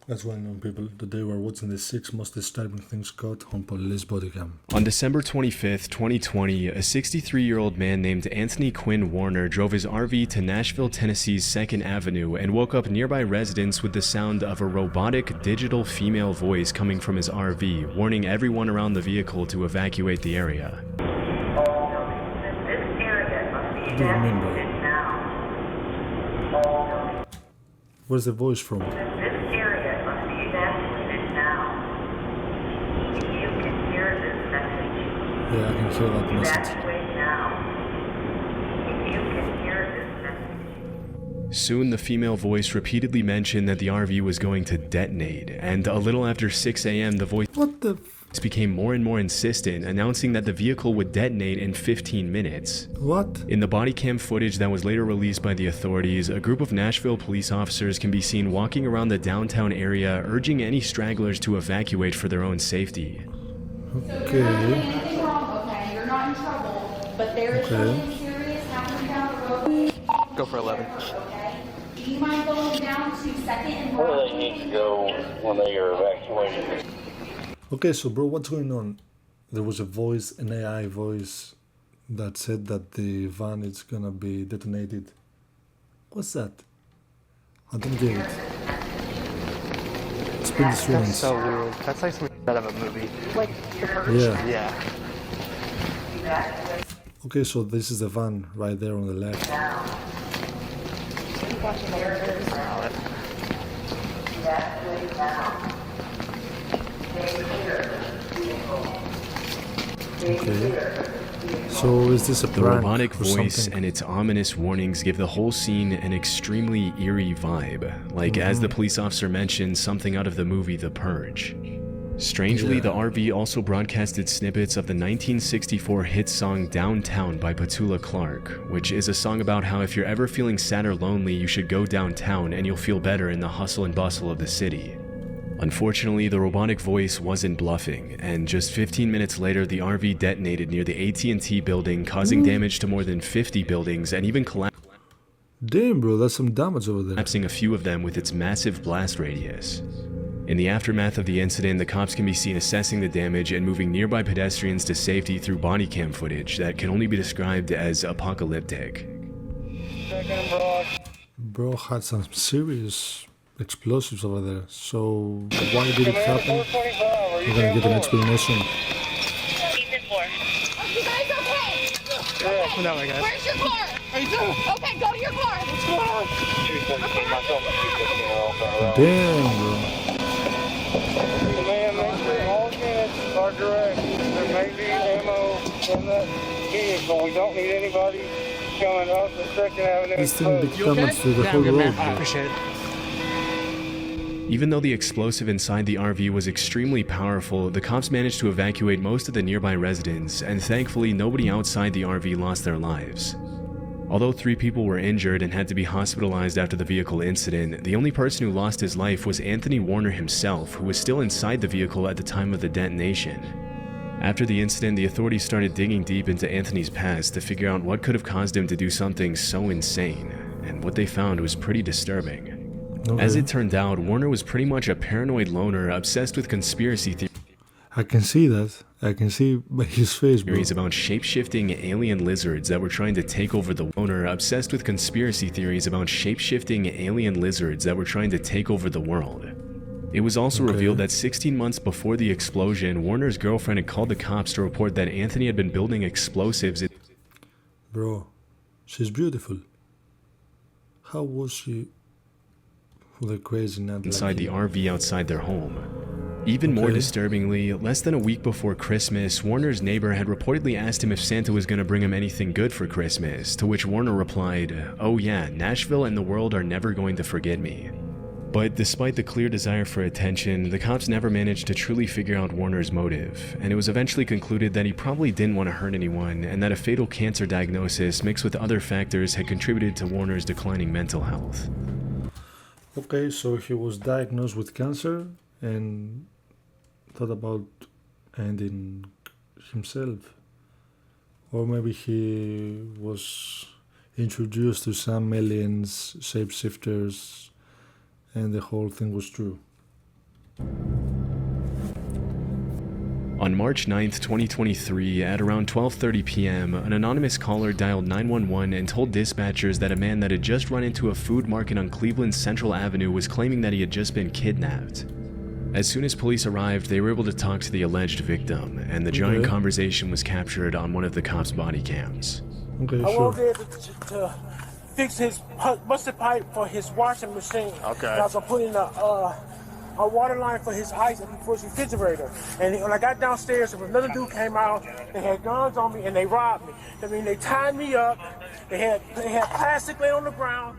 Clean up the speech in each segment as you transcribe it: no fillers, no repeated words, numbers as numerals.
That's going on, people. Today we're watching the 6 most disturbing things caught on police bodycam. On December 25th, 2020, a 63-year-old man named Anthony Quinn Warner drove his RV to Nashville, Tennessee's 2nd Avenue and woke up nearby residents with the sound of a robotic, digital female voice coming from his RV, warning everyone around the vehicle to evacuate the area. What do you mean, bro? Where's the voice from? Yeah, I can hear that message. Soon, the female voice repeatedly mentioned that the RV was going to detonate, and a little after 6 a.m. the voice became more and more insistent, announcing that the vehicle would detonate in 15 minutes. What? In the body cam footage that was later released by the authorities, a group of Nashville police officers can be seen walking around the downtown area, urging any stragglers to evacuate for their own safety. Okay. But there's something serious happening down the road. Go for 11. Okay. Do you mind going down to 2nd and Where they need to go when they are evacuated. Okay, so bro, what's going on? There was a voice, an AI voice, that said that the van is gonna be detonated. What's that? I don't get it. It's pretty strange. That's so weird. That's like something out of a movie. Like The Purge? Yeah. Yeah. Okay, so this is the van right there on the left. Okay. So is this a The prank robotic or voice something? and its ominous warnings give the whole scene an extremely eerie vibe, like as the police officer mentioned, something out of the movie The Purge. Strangely, the RV also broadcasted snippets of the 1964 hit song Downtown by Petula Clark, which is a song about how if you're ever feeling sad or lonely, you should go downtown and you'll feel better in the hustle and bustle of the city. Unfortunately, the robotic voice wasn't bluffing, and just 15 minutes later, the RV detonated near the AT&T building, causing damage to more than 50 buildings and even Damn, bro, that's some damage over there. collapsing a few of them with its massive blast radius. In the aftermath of the incident, the cops can be seen assessing the damage and moving nearby pedestrians to safety through body cam footage that can only be described as apocalyptic. Bro had some serious explosives over there. So why did it happen? We're gonna get an explanation. You guys okay? Okay. No, my God. Where's your car? Okay, go to your car. Damn, bro. Man, make sure all units are direct. There may be ammo in that vehicle. We don't need anybody coming up the 2nd Avenue. This thing did damage to the Yeah, whole I'm good, man. road, I bro. appreciate it. Even though the explosive inside the RV was extremely powerful, the cops managed to evacuate most of the nearby residents, and thankfully nobody outside the RV lost their lives. Although 3 people were injured and had to be hospitalized after the vehicle incident, the only person who lost his life was Anthony Warner himself, who was still inside the vehicle at the time of the detonation. After the incident, the authorities started digging deep into Anthony's past to figure out what could have caused him to do something so insane, and what they found was pretty disturbing. Okay. As it turned out, Warner was pretty much a paranoid loner obsessed with conspiracy I can see that. I can see by his face, bro. theories about shape-shifting alien lizards that were trying to take over the loner, obsessed with conspiracy theories about shape-shifting alien lizards that were trying to take over the world. It was also revealed that 16 months before the explosion, Warner's girlfriend had called the cops to report that Anthony had been building explosives Bro, she's beautiful. How was she with a crazy nut inside the like RV outside their home. Even more disturbingly, less than a week before Christmas, Warner's neighbor had reportedly asked him if Santa was going to bring him anything good for Christmas, to which Warner replied, "Oh yeah, Nashville and the world are never going to forget me." But despite the clear desire for attention, the cops never managed to truly figure out Warner's motive, and it was eventually concluded that he probably didn't want to hurt anyone, and that a fatal cancer diagnosis mixed with other factors had contributed to Warner's declining mental health. Okay, so he was diagnosed with cancer and thought about ending himself. Or maybe he was introduced to some aliens, shapeshifters, and the whole thing was true. On March 9th, 2023, at around 12:30 p.m., an anonymous caller dialed 911 and told dispatchers that a man that had just run into a food market on Cleveland's Central Avenue was claiming that he had just been kidnapped. As soon as police arrived, they were able to talk to the alleged victim, and the giant conversation was captured on one of the cops' body cams. Okay, I sure. was there to fix his busted pipe for his washing machine. Okay. And I was putting a water line for his ice and for his refrigerator. And when I got downstairs, another dude came out. They had guns on me and they robbed me. I mean, they tied me up. They had plastic laying on the ground.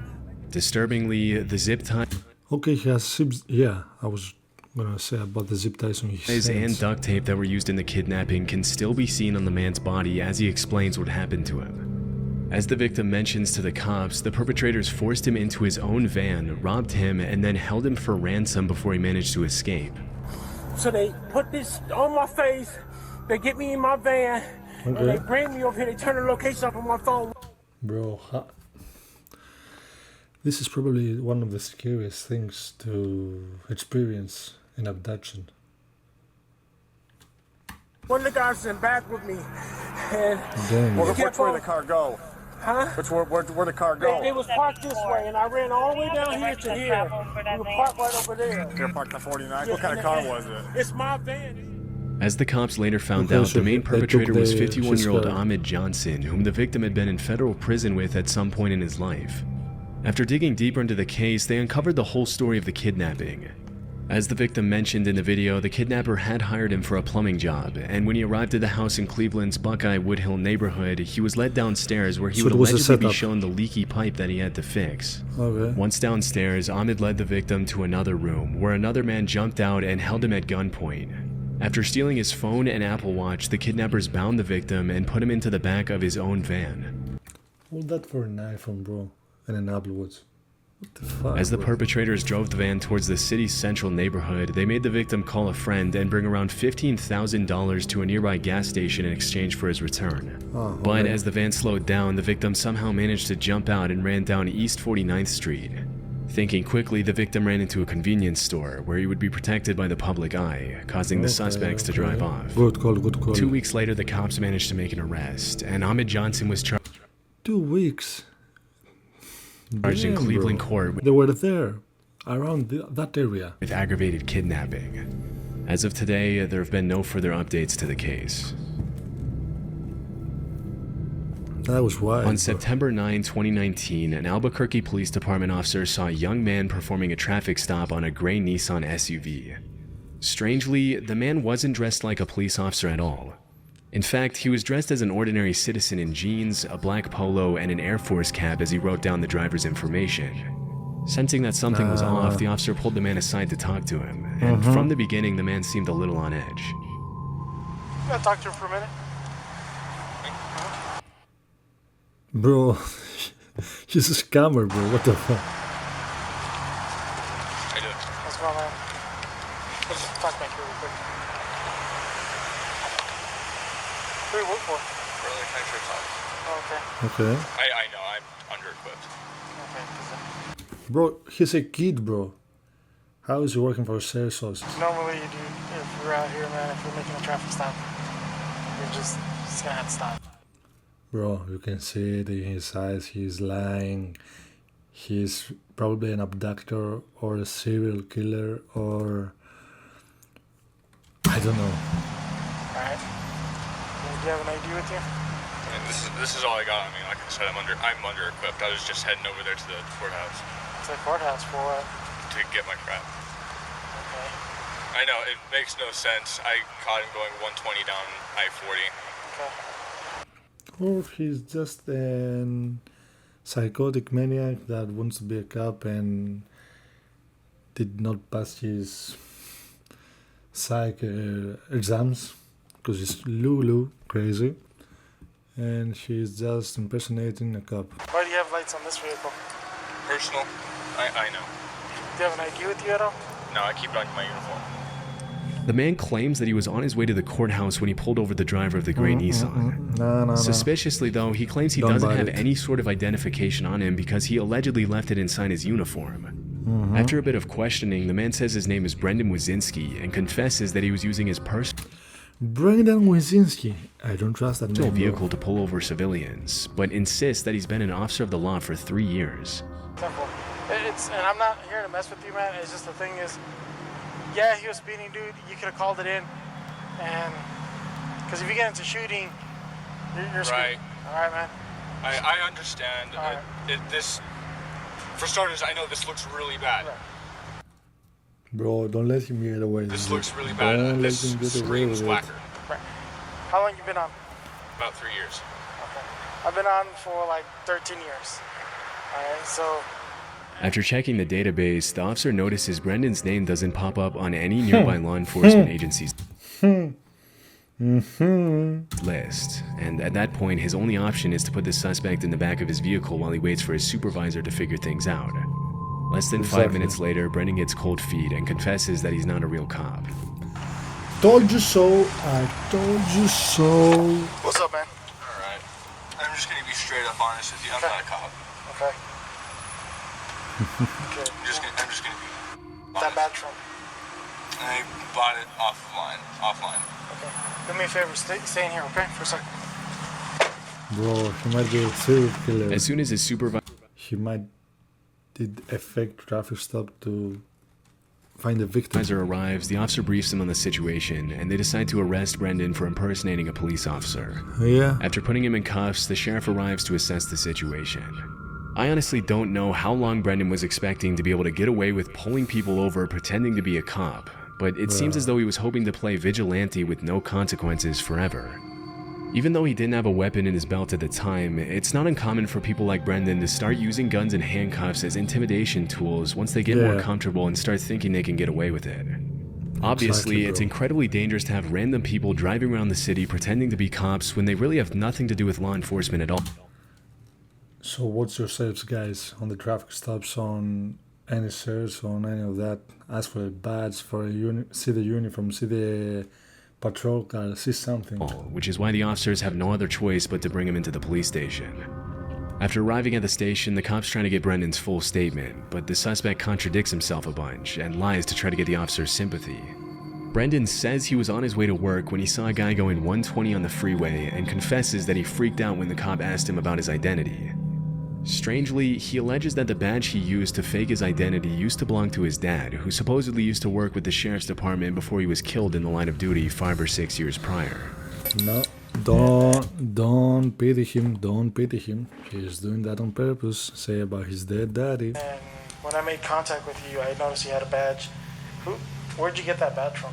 Disturbingly, the zip tie Okay, he has zips. Yeah, I was gonna say about the zip ties on his and hands. duct tape that were used in the kidnapping can still be seen on the man's body as he explains what happened to him. As the victim mentions to the cops, the perpetrators forced him into his own van, robbed him, and then held him for ransom before he managed to escape. So they put this on my face. They get me in my van. And they bring me over here. They turn the location up on my phone. Bro, this is probably one of the scariest things to experience in abduction. One of the guys is in back with me. And Damn. Well, He which kept way on- the car go? Huh? Where the car go? It was parked this way, and I ran all the way down here to here. We were parked right over there. You're parked on 49. What kind of car was it? It's my van. As the cops later found Okay, out, so the main they took perpetrator was his 51-year-old car. Ahmed Johnson, whom the victim had been in federal prison with at some point in his life. After digging deeper into the case, they uncovered the whole story of the kidnapping. As the victim mentioned in the video, the kidnapper had hired him for a plumbing job, and when he arrived at the house in Cleveland's Buckeye Woodhill neighborhood, he was led downstairs where he So would it was a allegedly be setup. shown the leaky pipe that he had to fix. Okay. Once downstairs, Ahmed led the victim to another room, where another man jumped out and held him at gunpoint. After stealing his phone and Apple Watch, the kidnappers bound the victim and put him into the back of his own van. Hold that for an iPhone, bro, and an Apple Watch. What the fuck? As the bro? perpetrators drove the van towards the city's central neighborhood, they made the victim call a friend and bring around $15,000 to a nearby gas station in exchange for his return. Oh, But okay. as the van slowed down, the victim somehow managed to jump out and ran down East 49th Street. Thinking quickly, the victim ran into a convenience store where he would be protected by the public eye, causing the suspects to drive off. Good call, good call. 2 weeks later, the cops managed to make an arrest, and Ahmed Johnson was charged 2 weeks. in Damn, Cleveland bro. court They were there, around that area. with aggravated kidnapping. As of today, there have been no further updates to the case. That was wild. On bro. September 9, 2019, an Albuquerque Police Department officer saw a young man performing a traffic stop on a gray Nissan SUV. Strangely, the man wasn't dressed like a police officer at all. In fact, he was dressed as an ordinary citizen in jeans, a black polo, and an Air Force cap as he wrote down the driver's information. Sensing that something was off, the officer pulled the man aside to talk to him, and from the beginning, the man seemed a little on edge. You gotta talk to him for a minute. Bro, he's a scammer, bro. What the fuck? What's going on? Let's just talk back here real quick. Who do you work for? Early country club. Oh, okay. Okay. I know, I'm under-equipped. Okay. Bro, he's a kid, bro. How is he working for sales sources? Normally, you do, if you're out here, man, if you're making a traffic stop, you're just gonna have to stop. Bro, you can see it in his eyes. He's lying. He's probably an abductor or a serial killer or... I don't know. Alright. Do you have an ID with you? I mean, this is all I got. I mean, like I said, I'm under-equipped. I was just heading over there to the courthouse To the courthouse for what? to get my crap. Okay. I know, it makes no sense. I caught him going 120 down I-40. Okay. Or he's just an psychotic maniac that wants to be a cop and did not pass his psych exams because he's Lulu crazy and she's just impersonating a cop. Why do you have lights on this vehicle? Personal? I know. Do you have an ID with you at all? No, I keep it on my uniform. The man claims that he was on his way to the courthouse when he pulled over the driver of the gray Nissan. No. Suspiciously, though, he claims he Don't doesn't buy have it. any sort of identification on him because he allegedly left it inside his uniform. After a bit of questioning, the man says his name is Brendan Wazinski and confesses that he was using his purse. Brendan Wyszynski. I don't trust that name. Vehicle to pull over civilians, but insists that he's been an officer of the law for 3 years. Simple. And I'm not here to mess with you, man. It's just the thing is, yeah, he was speeding, dude. You could have called it in, and because if you get into shooting, you're Right. All right, man. I understand. Right. This, for starters, I know this looks really bad. Right. Bro, don't let him get away. This looks really bad. Don't let This him get away screams with it. whacker. Right. How long you been on? About 3 years. Okay. I've been on for like 13 years. All right, so. After checking the database, the officer notices Brendan's name doesn't pop up on any nearby law enforcement agencies list, and at that point his only option is to put the suspect in the back of his vehicle while he waits for his supervisor to figure things out. Less than 5 minutes later, Brendan gets cold feet and confesses that he's not a real cop. Told you so. I told you so. What's up, man? Alright. I'm just gonna be straight up honest with you. I'm not a cop. Okay. Okay. I'm just gonna be What's that badge from? I bought it offline. Okay. Do me a favor, stay in here, okay, for a second. Bro, he might be a serial killer. As soon as his supervisor He might did effect traffic stop to find the victim. arrives, the officer briefs him on the situation, and they decide to arrest Brendan for impersonating a police officer. Yeah. After putting him in cuffs, the sheriff arrives to assess the situation. I honestly don't know how long Brendan was expecting to be able to get away with pulling people over pretending to be a cop, but it seems as though he was hoping to play vigilante with no consequences forever. Even though he didn't have a weapon in his belt at the time, it's not uncommon for people like Brendan to start using guns and handcuffs as intimidation tools once they get more comfortable and start thinking they can get away with it. Obviously, it's incredibly dangerous to have random people driving around the city pretending to be cops when they really have nothing to do with law enforcement at all. So what's your saves, guys, on the traffic stops, on any search, on any of that? Ask for a badge, for a see the uniform, see the patrol car, see something. Which is why the officers have no other choice but to bring him into the police station. After arriving at the station, the cops try to get Brendan's full statement, but the suspect contradicts himself a bunch and lies to try to get the officer's sympathy. Brendan says he was on his way to work when he saw a guy going 120 on the freeway and confesses that he freaked out when the cop asked him about his identity. Strangely, he alleges that the badge he used to fake his identity used to belong to his dad, who supposedly used to work with the sheriff's department before he was killed in the line of duty 5 or 6 years prior. No, don't pity him, don't pity him. He's doing that on purpose. Say about his dead daddy. And when I made contact with you, I noticed you had a badge. Where'd you get that badge from?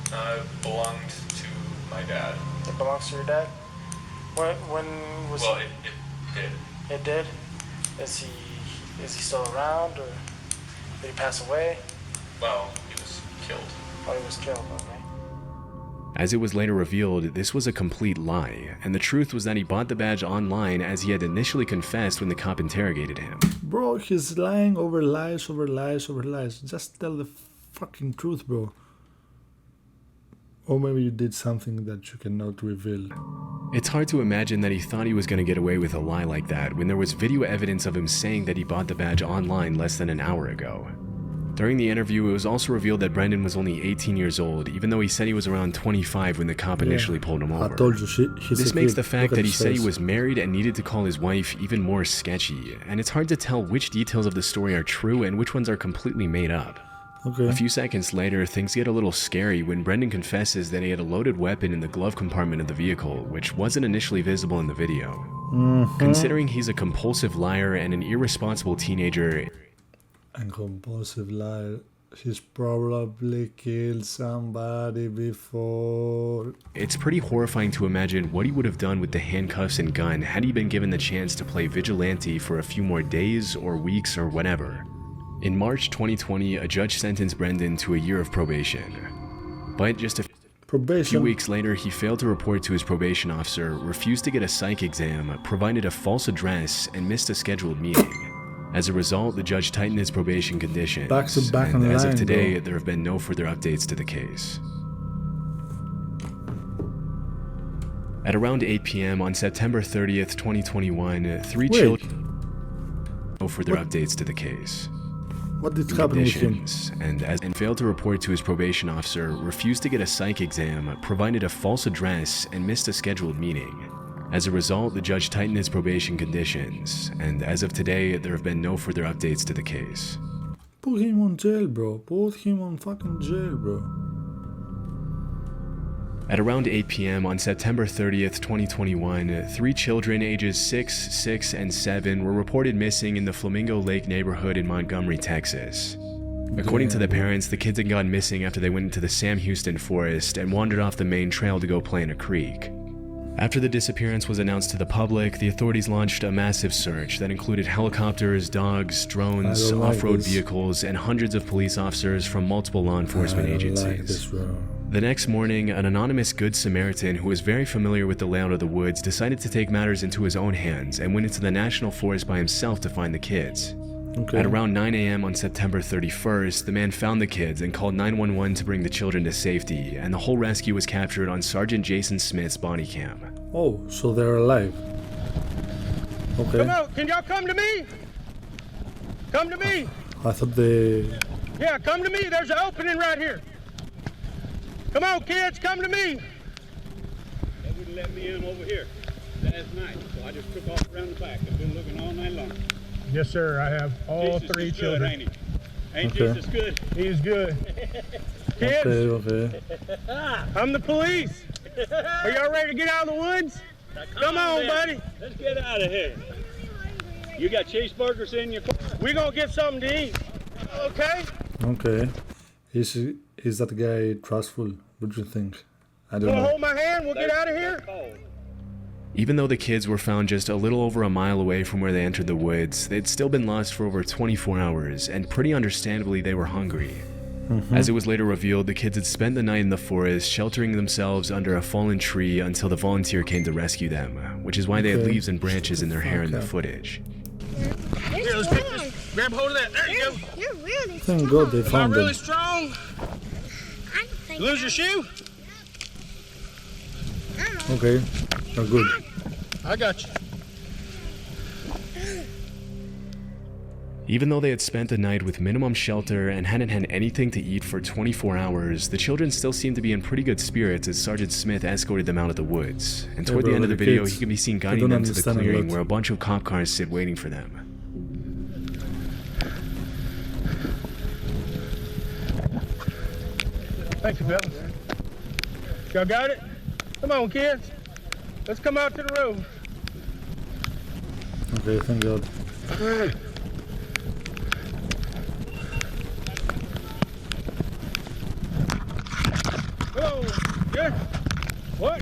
It belonged to my dad. It belongs to your dad? When was Well, it did. It did? Is he still around, or did he pass away? Well, he was killed. Oh, he was killed, okay. As it was later revealed, this was a complete lie, and the truth was that he bought the badge online as he had initially confessed when the cop interrogated him. Bro, he's lying over lies, over lies, over lies. Just tell the fucking truth, bro. Or maybe you did something that you cannot reveal. It's hard to imagine that he thought he was going to get away with a lie like that when there was video evidence of him saying that he bought the badge online less than an hour ago. During the interview, it was also revealed that Brendan was only 18 years old, even though he said he was around 25 when the cop initially pulled him over. I told you, he's This a makes kid. the fact Look that at he his said he face. was married and needed to call his wife even more sketchy, and it's hard to tell which details of the story are true and which ones are completely made up. Okay. A few seconds later, things get a little scary when Brendan confesses that he had a loaded weapon in the glove compartment of the vehicle, which wasn't initially visible in the video. Considering he's a compulsive liar and an irresponsible teenager, And compulsive liar. He's probably killed somebody before. it's pretty horrifying to imagine what he would have done with the handcuffs and gun had he been given the chance to play vigilante for a few more days or weeks or whatever. In March 2020, a judge sentenced Brendan to a year of probation. But just a few Probation. weeks later, he failed to report to his probation officer, refused to get a psych exam, provided a false address, and missed a scheduled meeting. As a result, the judge tightened his probation conditions, Back to back and on as line, of today, bro. there have been no further updates to the case. At around 8 p.m. on September 30th, 2021, three children... No further updates to the case. What did happen with him? conditions, and failed to report to his probation officer, refused to get a psych exam, provided a false address, and missed a scheduled meeting. As a result, the judge tightened his probation conditions, and as of today, there have been no further updates to the case. Put him on jail, bro. Put him on fucking jail, bro. At around 8 p.m. on September 30th, 2021, 3 children ages 6, 6, and 7 were reported missing in the Flamingo Lake neighborhood in Montgomery, Texas. According to the parents, the kids had gone missing after they went into the Sam Houston forest and wandered off the main trail to go play in a creek. After the disappearance was announced to the public, the authorities launched a massive search that included helicopters, dogs, drones, off-road vehicles, and hundreds of police officers from multiple law enforcement agencies. The next morning, an anonymous Good Samaritan who was very familiar with the layout of the woods decided to take matters into his own hands and went into the national forest by himself to find the kids. At around 9 a.m. on September 31st, the man found the kids and called 911 to bring the children to safety, and the whole rescue was captured on Sergeant Jason Smith's body cam. Oh, so they're alive. Okay. Come out, can y'all come to me? Come to me. I thought they... Yeah, come to me, there's an opening right here. Come on, kids, come to me. They wouldn't let me in over here last night, so I just took off around the back. I've been looking all night long. Yes, sir, I have all Jesus 3 is good, children. ain't he? Ain't Okay. Jesus good? He is good. Kids, Okay. I'm the police. Are y'all ready to get out of the woods? Come on, then. buddy. Let's get out of here. You got cheeseburgers in your car? We're gonna get something to eat. Okay? Okay. Is that guy trustful? What do you think? I don't Wanna know. hold my hand? We'll get out of here. Even though the kids were found just a little over a mile away from where they entered the woods, they'd still been lost for over 24 hours, and pretty understandably they were hungry. As it was later revealed, the kids had spent the night in the forest, sheltering themselves under a fallen tree until the volunteer came to rescue them, which is why they had leaves and branches in their hair in the footage. Here, let's take this. Grab hold of that. There you go. You're really Thank God they Am I found really them. strong? I think Lose your shoe? Okay, they're good. I got you. Even though they had spent the night with minimum shelter and hadn't had anything to eat for 24 hours, the children still seemed to be in pretty good spirits as Sergeant Smith escorted them out of the woods. And toward the end of the video, he can be seen guiding them to the clearing where a bunch of cop cars sit waiting for them. Thank you, fellas. Y'all got it? Come on, kids. Let's come out to the road. Okay, thank God. Whoa, good. What?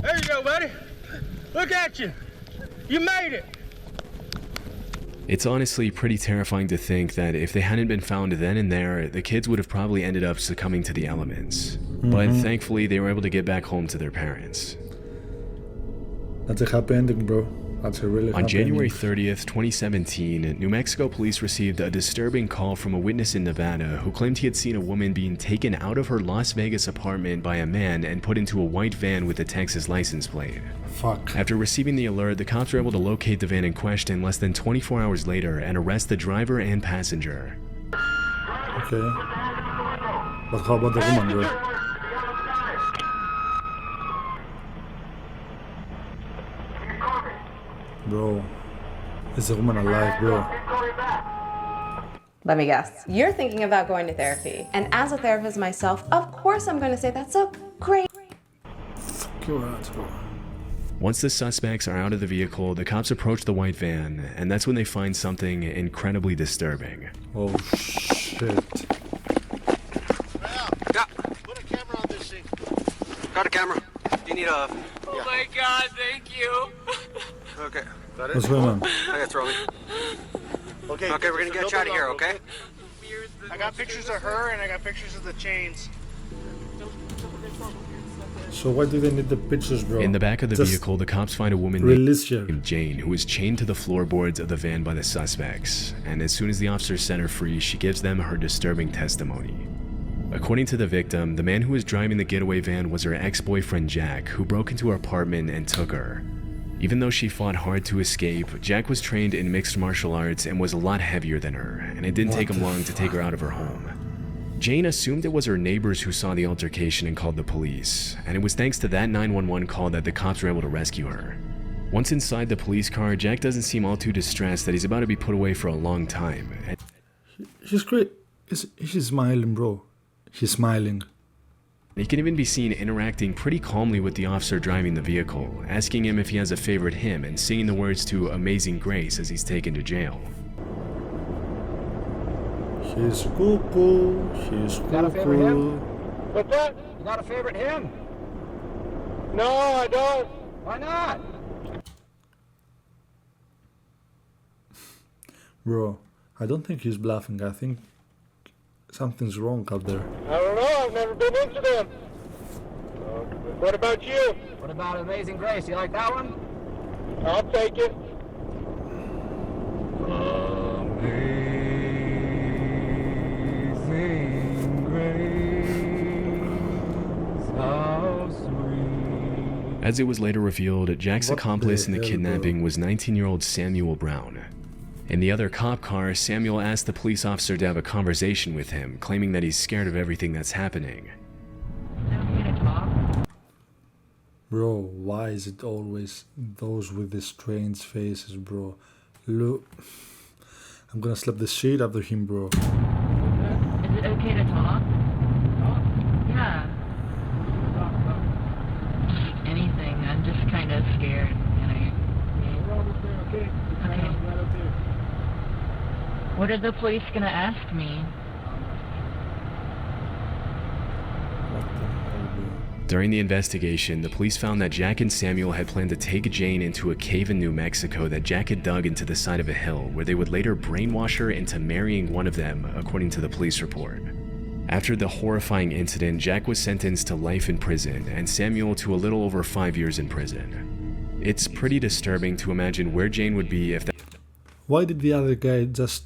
There you go, buddy. Look at you. You made it. It's honestly pretty terrifying to think that if they hadn't been found then and there, the kids would have probably ended up succumbing to the elements. But thankfully, they were able to get back home to their parents. That's a happy ending, bro. That's a really happy On January ending. 30th, 2017, New Mexico police received a disturbing call from a witness in Nevada who claimed he had seen a woman being taken out of her Las Vegas apartment by a man and put into a white van with a Texas license plate. Fuck. After receiving the alert, the cops were able to locate the van in question less than 24 hours later and arrest the driver and passenger. Okay. But how about the woman, bro? Bro, is the woman alive, bro? Let me guess. You're thinking about going to therapy. And as a therapist myself, of course I'm going to say that's a great... Fuck your ass, bro. Once the suspects are out of the vehicle, the cops approach the white van, and that's when they find something incredibly disturbing. Oh, shit. Yeah. Put a camera on this thing. Got a camera. You need a... Oh my God, thank you. Okay. Got it? What's going on? I got throw me. Okay, we're gonna get you out of here, okay? I got pictures of her and I got pictures of the chains. So why do they need the pictures, bro? In the back of the Just vehicle, the cops find a woman release her. named Jane who is chained to the floorboards of the van by the suspects, and as soon as the officers set her free, she gives them her disturbing testimony. According to the victim, the man who was driving the getaway van was her ex-boyfriend Jack, who broke into her apartment and took her. Even though she fought hard to escape, Jack was trained in mixed martial arts and was a lot heavier than her, and it didn't take him long to take her out of her home. Jane assumed it was her neighbors who saw the altercation and called the police, and it was thanks to that 911 call that the cops were able to rescue her. Once inside the police car, Jack doesn't seem all too distressed that he's about to be put away for a long time. She's great. She's smiling, bro. She's smiling. He can even be seen interacting pretty calmly with the officer driving the vehicle, asking him if he has a favorite hymn and singing the words to Amazing Grace as he's taken to jail. She's cuckoo. She's cuckoo. Got a favorite hymn? What's that? You got a favorite hymn? No, I don't. Why not? Bro, I don't think he's bluffing. I think something's wrong out there. I don't know. I've never been into them. What about you? What about Amazing Grace? You like that one? I'll take it. Amazing Grace, how sweet. As it was later revealed, Jack's What accomplice in the hell, kidnapping was 19-year-old Samuel Brown. In the other cop car, Samuel asked the police officer to have a conversation with him, claiming that he's scared of everything that's happening. Bro, why is it always those with the strange faces, bro? Look, I'm gonna slap the shit out of him, bro. Is it okay to talk? Yeah. Anything. I'm just kind of scared. Okay. What are the police gonna ask me? During the investigation, the police found that Jack and Samuel had planned to take Jane into a cave in New Mexico that Jack had dug into the side of a hill, where they would later brainwash her into marrying one of them, according to the police report. After the horrifying incident, Jack was sentenced to life in prison, and Samuel to a little over 5 years in prison. It's pretty disturbing to imagine where Jane would be if that— Why did the other guy just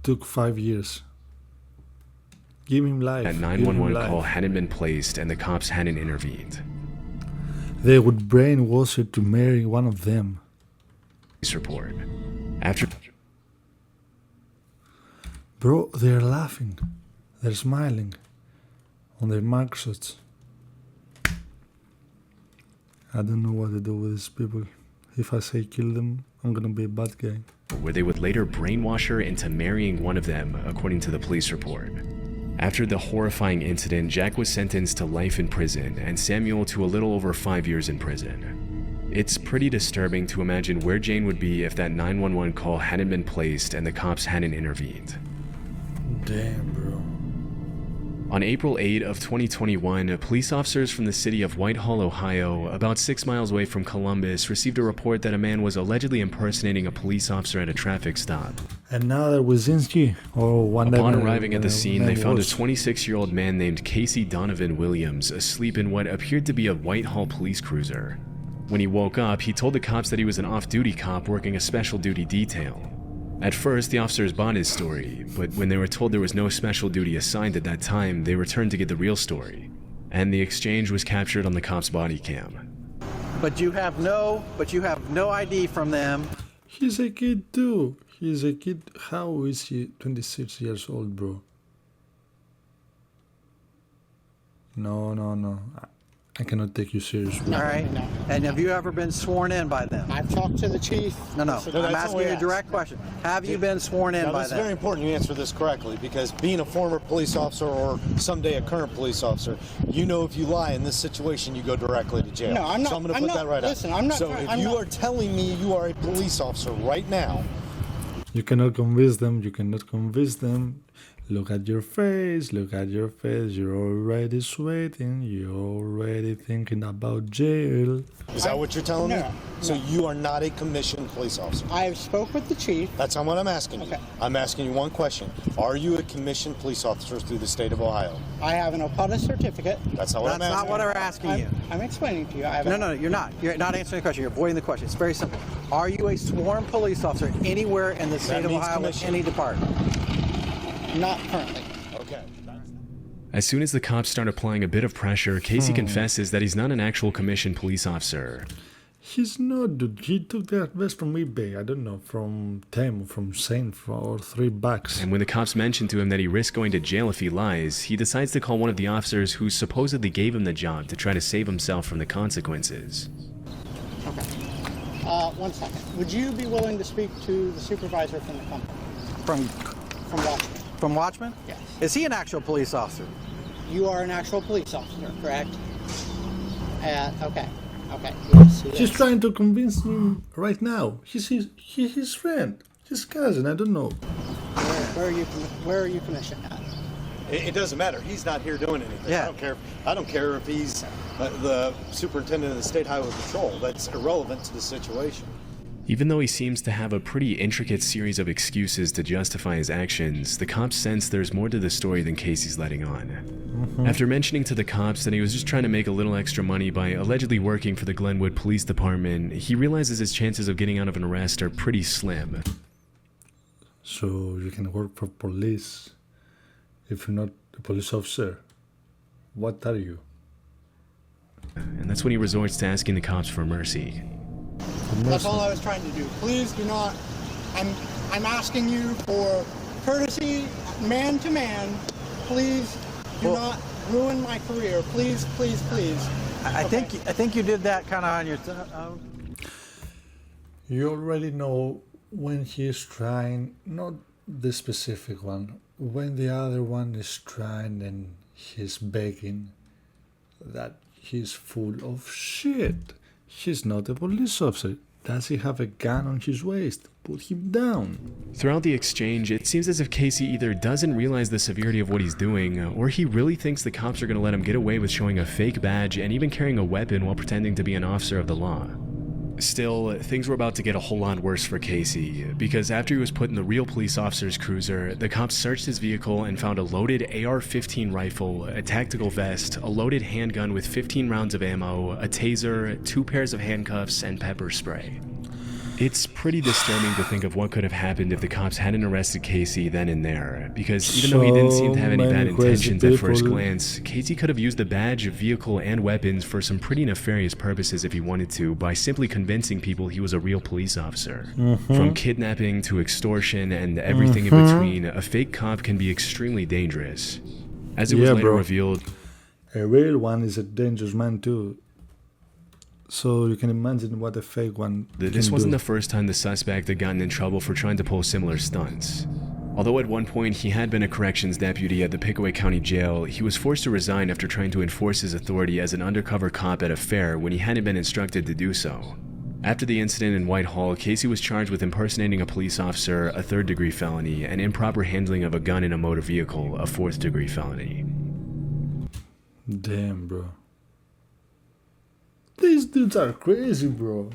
took 5 years? Give him life. that 911 call hadn't been placed and the cops hadn't intervened. They would brainwash her to marry one of them. Police report. After— Bro, they're laughing. They're smiling on their mugshots. I don't know what to do with these people. If I say kill them, I'm gonna be a bad guy. where they would later brainwash her into marrying one of them, according to the police report. After the horrifying incident, Jack was sentenced to life in prison and Samuel to a little over 5 years in prison. It's pretty disturbing to imagine where Jane would be if that 911 call hadn't been placed and the cops hadn't intervened. Damn, bro. On April 8 of 2021, police officers from the city of Whitehall, Ohio, about 6 miles away from Columbus, received a report that a man was allegedly impersonating a police officer at a traffic stop. Another Wyszynski, or one. Upon arriving at the scene, they found a 26-year-old man named Casey Donovan Williams asleep in what appeared to be a Whitehall police cruiser. When he woke up, he told the cops that he was an off-duty cop working a special duty detail. At first, the officers bought his story, but when they were told there was no special duty assigned at that time, they returned to get the real story. And the exchange was captured on the cop's body cam. But you have no ID from them. He's a kid too. He's a kid. How is he 26 years old, bro? No. I cannot take you seriously. All right. No. And have you ever been sworn in by them? I've talked to the chief. No. I'm asking you a direct question. Have you been sworn in by It's them? very important you answer this correctly, because being a former police officer or someday a current police officer, you know if you lie in this situation, you go directly to jail. No, I'm not. So I'm going to put that right listen, out. I'm not. So if you are telling me you are a police officer right now, You cannot convince them. You cannot convince them. Look at your face. Look at your face. You're already sweating. You're already thinking about jail. is that what you're telling me? No. So you are not a commissioned police officer. I have spoke with the chief. That's not what I'm asking you. Okay. I'm asking you one question. Are you a commissioned police officer through the state of Ohio? I have an OPUDA certificate. That's not what That's I'm not asking. what we're asking you. I'm explaining to you. I have No, you're not. You're not answering the question. You're avoiding the question. It's very simple. Are you a sworn police officer anywhere in the state of means Ohio with commissioned. any department? Not currently. Okay. As soon as the cops start applying a bit of pressure, Casey confesses that he's not an actual commissioned police officer. He's not, dude. He took that vest from eBay. I don't know, from Temu, from Saint, for $3. And when the cops mention to him that he risks going to jail if he lies, he decides to call one of the officers who supposedly gave him the job to try to save himself from the consequences. Okay. 1 second. Would you be willing to speak to the supervisor from the company? From Watchman. From Watchman? Yes. Is he an actual police officer? You are an actual police officer, correct? Okay. Okay. Yes, He's trying to convince him right now. He's his friend, his cousin. I don't know. Where are you commissioned at? It doesn't matter. He's not here doing anything. Yeah. I don't care if he's the superintendent of the State Highway Patrol. That's irrelevant to the situation. Even though he seems to have a pretty intricate series of excuses to justify his actions, the cops sense there's more to the story than Casey's letting on. After mentioning to the cops that he was just trying to make a little extra money by allegedly working for the Glenwood Police Department, he realizes his chances of getting out of an arrest are pretty slim. So you can work for police if you're not a police officer. What are you? And that's when he resorts to asking the cops for mercy. That's all I was trying to do. Please do not. I'm asking you for courtesy, man to man. Please do not ruin my career. Please, please, please. I think you did that kind of on your own. You already know when he's trying, not the specific one, when the other one is trying and he's begging, that he's full of shit. He's not a police officer. Does he have a gun on his waist? Put him down. Throughout the exchange, it seems as if Casey either doesn't realize the severity of what he's doing, or he really thinks the cops are going to let him get away with showing a fake badge and even carrying a weapon while pretending to be an officer of the law. Still, things were about to get a whole lot worse for Casey, because after he was put in the real police officer's cruiser, the cops searched his vehicle and found a loaded AR-15 rifle, a tactical vest, a loaded handgun with 15 rounds of ammo, a taser, 2 pairs of handcuffs, and pepper spray. It's pretty disturbing to think of what could have happened if the cops hadn't arrested Casey then and there, because even though he didn't seem to have any bad intentions at first glance, Casey could have used the badge, vehicle, and weapons for some pretty nefarious purposes if he wanted to, by simply convincing people he was a real police officer. From kidnapping to extortion and everything in between, a fake cop can be extremely dangerous. As it was later revealed, a real one is a dangerous man too. So you can imagine what a fake one this wasn't the first time the suspect had gotten in trouble for trying to pull similar stunts. Although at one point he had been a corrections deputy at the Pickaway County Jail, he was forced to resign after trying to enforce his authority as an undercover cop at a fair when he hadn't been instructed to do so. After the incident in Whitehall, Casey was charged with impersonating a police officer, a 3rd-degree felony, and improper handling of a gun in a motor vehicle, a 4th-degree felony. Damn, bro. These dudes are crazy, bro.